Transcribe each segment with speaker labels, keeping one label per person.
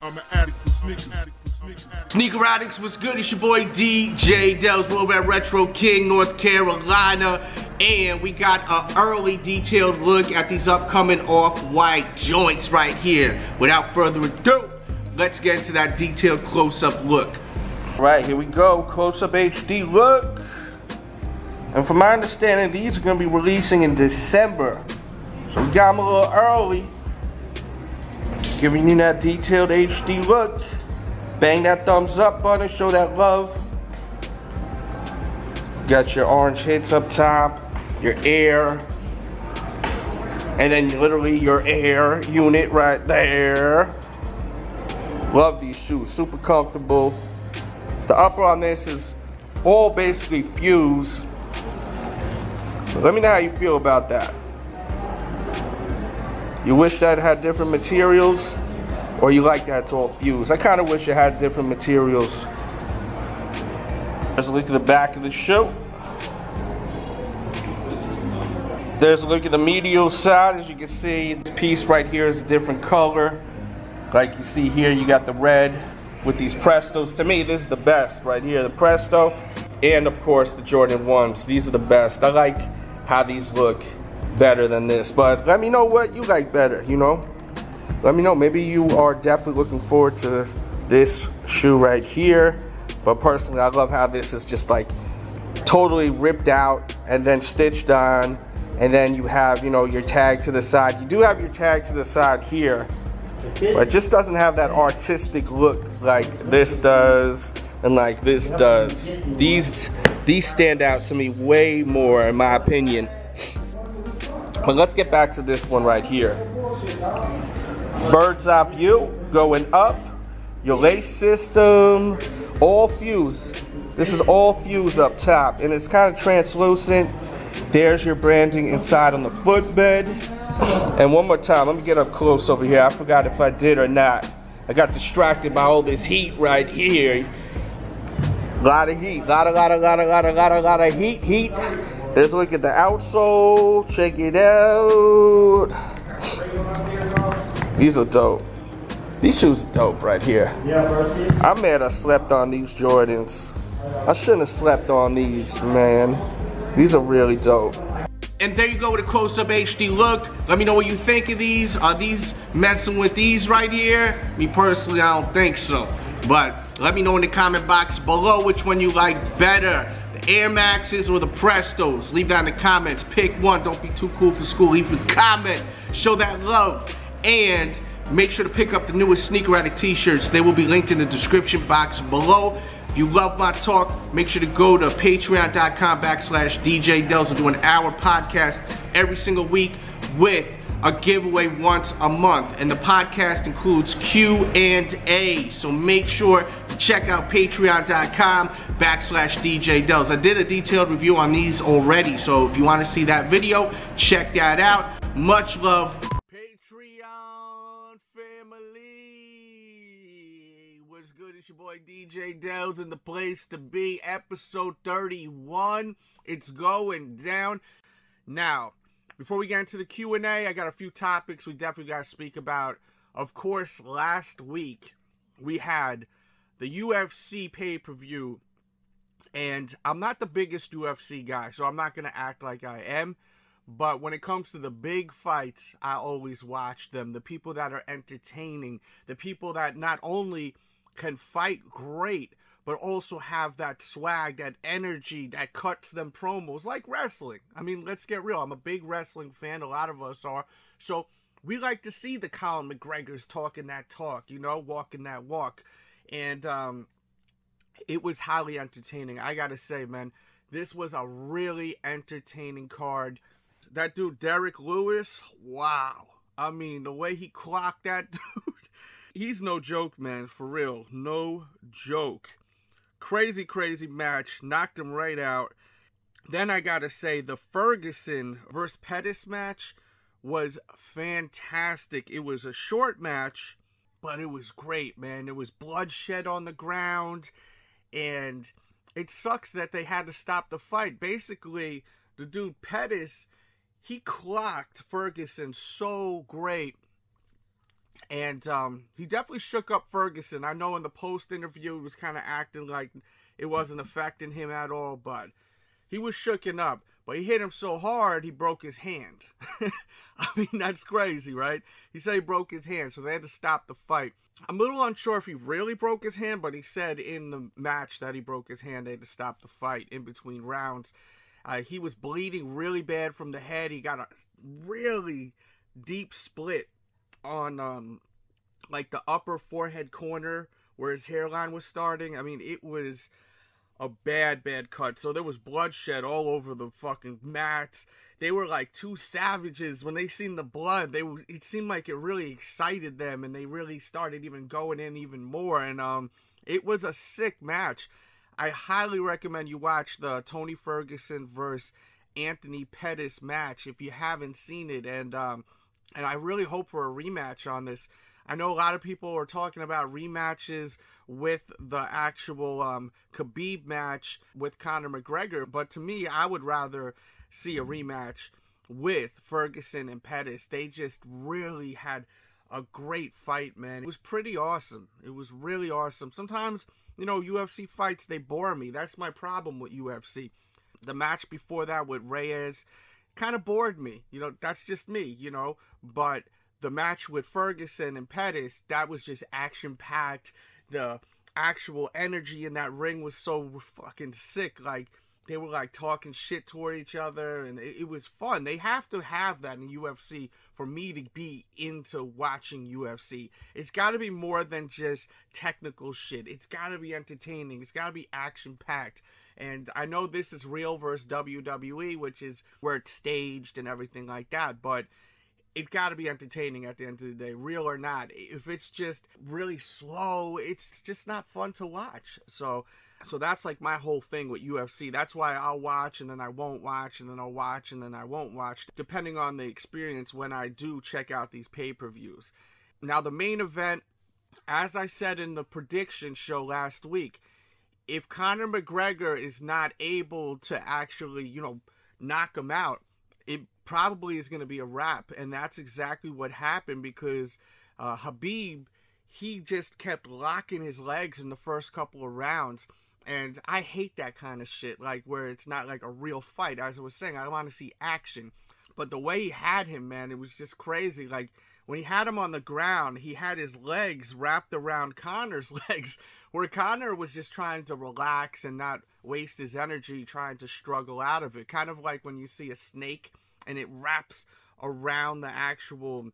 Speaker 1: I'm an addict for sneakers.
Speaker 2: Sneaker Addicts, what's good? It's your boy DJ Delz. We're over at Retro King, North Carolina, and we got an early detailed look at these upcoming off-white joints right here. Without further ado, let's get into that detailed close-up look. Right, here we go, close-up HD look. And from my understanding, these are going to be releasing in December. So we got them a little early. Giving you that detailed HD look. Bang that thumbs up button, show that love. Got your orange hits up top, your air, and then literally your air unit right there. Love these shoes, super comfortable. The upper on this is all basically fuse. Let me know how you feel about that. You wish that it had different materials, or you like that it's all fused? I kind of wish it had different materials. There's a look at the back of the shoe. There's a look at the medial side. As you can see, this piece right here is a different color. Like you see here, you got the red with these Prestos. To me, this is the best right here, the Presto. And of course, the Jordan 1s. These are the best. I like how these look better than this, but let me know what you like better, you know. Let me know, maybe you are definitely looking forward to this shoe right here, but personally I love how this is just like totally ripped out and then stitched on, and then you have, you know, your tag to the side. You do have your tag to the side here, but it just doesn't have that artistic look like this does and like this does. These stand out to me way more, in my opinion. But let's get back to this one right here. Bird's eye view, going up. Your lace system, all fuse. This is all fuse up top, and it's kind of translucent. There's your branding inside on the footbed. And one more time, let me get up close over here. I forgot if I did or not. I got distracted by all this heat right here. Lot of heat, lot of heat. Let's look at the outsole, check it out. These are dope. These shoes are dope right here. I'm mad I slept on these Jordans. I shouldn't have slept on these, man. These are really dope. And there you go with a close-up HD look. Let me know what you think of these. Are these messing with these right here? Me personally, I don't think so. But let me know in the comment box below which one you like better. The Air Maxes or the Prestos. Leave that in the comments. Pick one. Don't be too cool for school. Leave a comment. Show that love. And make sure to pick up the newest Sneaker Addict t-shirts. They will be linked in the description box below. If you love my talk, make sure to go to patreon.com/DJ Delz and do an hour podcast every single week with a giveaway once a month, and the podcast includes Q&A. So make sure to check out patreon.com/DJ Delz. I did a detailed review on these already, so if you want to see that video, check that out. Much love. Patreon family. What's good? It's your boy DJ Delz in the place to be. Episode 31. It's going down. Now, before we get into the Q&A, I got a few topics we definitely got to speak about. Of course, last week, we had the UFC pay-per-view, and I'm not the biggest UFC guy, so I'm not going to act like I am, but when it comes to the big fights, I always watch them. The people that are entertaining, the people that not only can fight great, but also have that swag, that energy that cuts them promos, like wrestling. I mean, let's get real. I'm a big wrestling fan. A lot of us are. So we like to see the Colin McGregors talking that talk, you know, walking that walk. And it was highly entertaining. I got to say, man, this was a really entertaining card. That dude, Derek Lewis, wow. I mean, the way he clocked that dude, he's no joke, man, for real. No joke. Crazy, crazy match. Knocked him right out. Then I gotta say, the Ferguson versus Pettis match was fantastic. It was a short match, but it was great, man. There was bloodshed on the ground, and it sucks that they had to stop the fight. Basically, the dude Pettis, he clocked Ferguson so great. And he definitely shook up Ferguson. I know in the post interview he was kind of acting like it wasn't affecting him at all, but he was shooken up. But he hit him so hard he broke his hand. I mean, that's crazy, right? He said he broke his hand, so they had to stop the fight. I'm a little unsure if he really broke his hand, but he said in the match that he broke his hand. They had to stop the fight in between rounds. He was bleeding really bad from the head. He got a really deep split on like the upper forehead corner where his hairline was starting. I mean, it was a bad cut. So there was bloodshed all over the fucking mats. They were like two savages. When they seen the blood, it seemed like it really excited them, and they really started even going in even more. And it was a sick match. I highly recommend you watch the Tony Ferguson versus Anthony Pettis match if you haven't seen it. And I really hope for a rematch on this. I know a lot of people are talking about rematches with the actual Khabib match with Conor McGregor, but to me, I would rather see a rematch with Ferguson and Pettis. They just really had a great fight, man. It was pretty awesome. It was really awesome. Sometimes, you know, UFC fights, they bore me. That's my problem with UFC. The match before that with Reyes kind of bored me. You know, that's just me, you know, but the match with Ferguson and Pettis, that was just action-packed. The actual energy in that ring was so fucking sick. Like, they were like talking shit toward each other, and it was fun. They have to have that in UFC for me to be into watching UFC. It's got to be more than just technical shit. It's got to be entertaining. It's got to be action-packed. And I know this is real versus WWE, which is where it's staged and everything like that, but it's got to be entertaining at the end of the day, real or not. If it's just really slow, it's just not fun to watch. So that's like my whole thing with UFC. That's why I'll watch and then I won't watch, and then I'll watch and then I won't watch, depending on the experience when I do check out these pay-per-views. Now, the main event, as I said in the prediction show last week, if Conor McGregor is not able to actually, you know, knock him out, it probably is going to be a wrap. And that's exactly what happened, because Khabib, he just kept locking his legs in the first couple of rounds. And I hate that kind of shit, like where it's not like a real fight. As I was saying, I want to see action. But the way he had him, man, it was just crazy. Like, when he had him on the ground, he had his legs wrapped around Conor's legs, where Conor was just trying to relax and not waste his energy trying to struggle out of it. Kind of like when you see a snake and it wraps around the actual,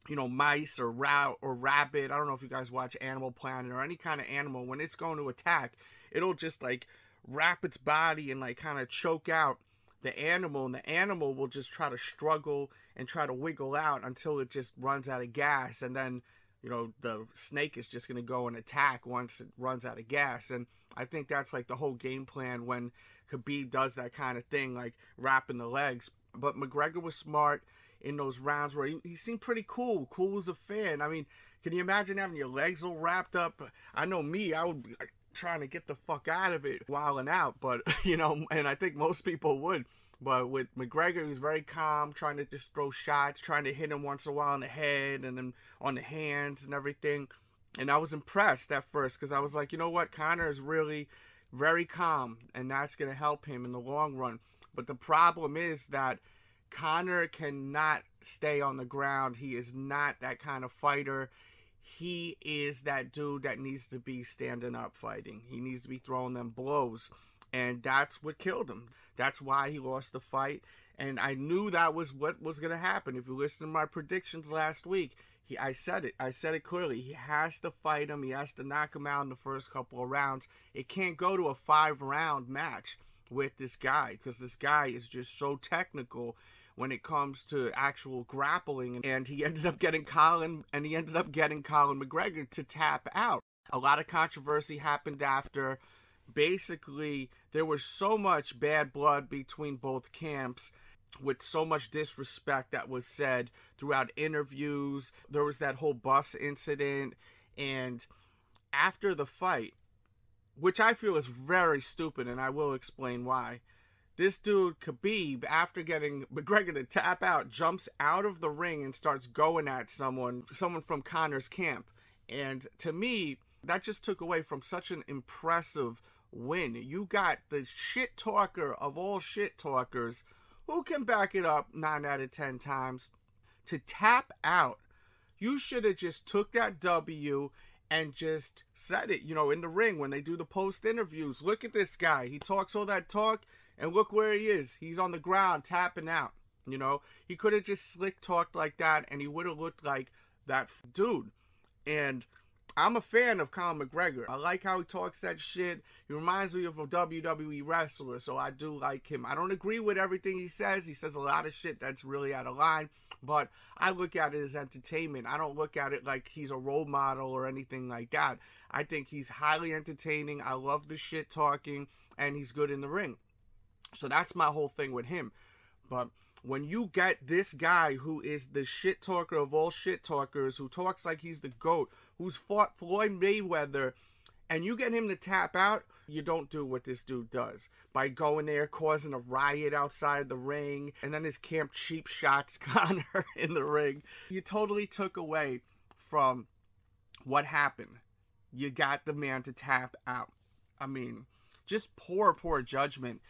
Speaker 2: you know, mice or rabbit. I don't know if you guys watch Animal Planet or any kind of animal. When it's going to attack, it'll just like wrap its body and like kind of choke out the animal, and the animal will just try to struggle and try to wiggle out until it just runs out of gas, and then, you know, the snake is just going to go and attack once it runs out of gas. And I think that's like the whole game plan when Khabib does that kind of thing, like wrapping the legs. But McGregor was smart in those rounds where he seemed pretty cool as a fan. I mean, can you imagine having your legs all wrapped up? I know me, I would be like trying to get the fuck out of it, wilding out, but, you know, and I think most people would. But with McGregor, he was very calm, trying to just throw shots, trying to hit him once in a while on the head and then on the hands and everything. And I was impressed at first, because I was like, you know what, Conor is really very calm, and that's going to help him in the long run. But the problem is that Conor cannot stay on the ground. He is not that kind of fighter. He is that dude that needs to be standing up fighting. He needs to be throwing them blows. And that's what killed him. That's why he lost the fight. And I knew that was what was going to happen. If you listen to my predictions last week, I said it. I said it clearly. He has to fight him. He has to knock him out in the first couple of rounds. It can't go to a 5-round match with this guy, because this guy is just so technical when it comes to actual grappling. And he ended up getting Colin McGregor to tap out. A lot of controversy happened after. Basically, there was so much bad blood between both camps, with so much disrespect that was said throughout interviews. There was that whole bus incident, and after the fight, which I feel is very stupid, and I will explain why, This dude, Khabib, after getting McGregor to tap out, jumps out of the ring and starts going at someone from Connor's camp. And to me, that just took away from such an impressive win. You got the shit talker of all shit talkers, who can back it up 9 out of 10 times, to tap out. You should have just took that W and just said it, you know, in the ring when they do the post interviews. Look at this guy. He talks all that talk, and look where he is. He's on the ground tapping out. You know, he could have just slick talked like that, and he would have looked like that dude. And I'm a fan of Conor McGregor. I like how he talks that shit. He reminds me of a WWE wrestler, so I do like him. I don't agree with everything he says. He says a lot of shit that's really out of line, but I look at it as entertainment. I don't look at it like he's a role model or anything like that. I think he's highly entertaining. I love the shit talking, and he's good in the ring. So that's my whole thing with him. But when you get this guy who is the shit talker of all shit talkers, who talks like he's the GOAT, who's fought Floyd Mayweather, and you get him to tap out, you don't do what this dude does by going there, causing a riot outside the ring, and then his camp cheap shots Conor in the ring. You totally took away from what happened. You got the man to tap out. I mean, just poor judgment.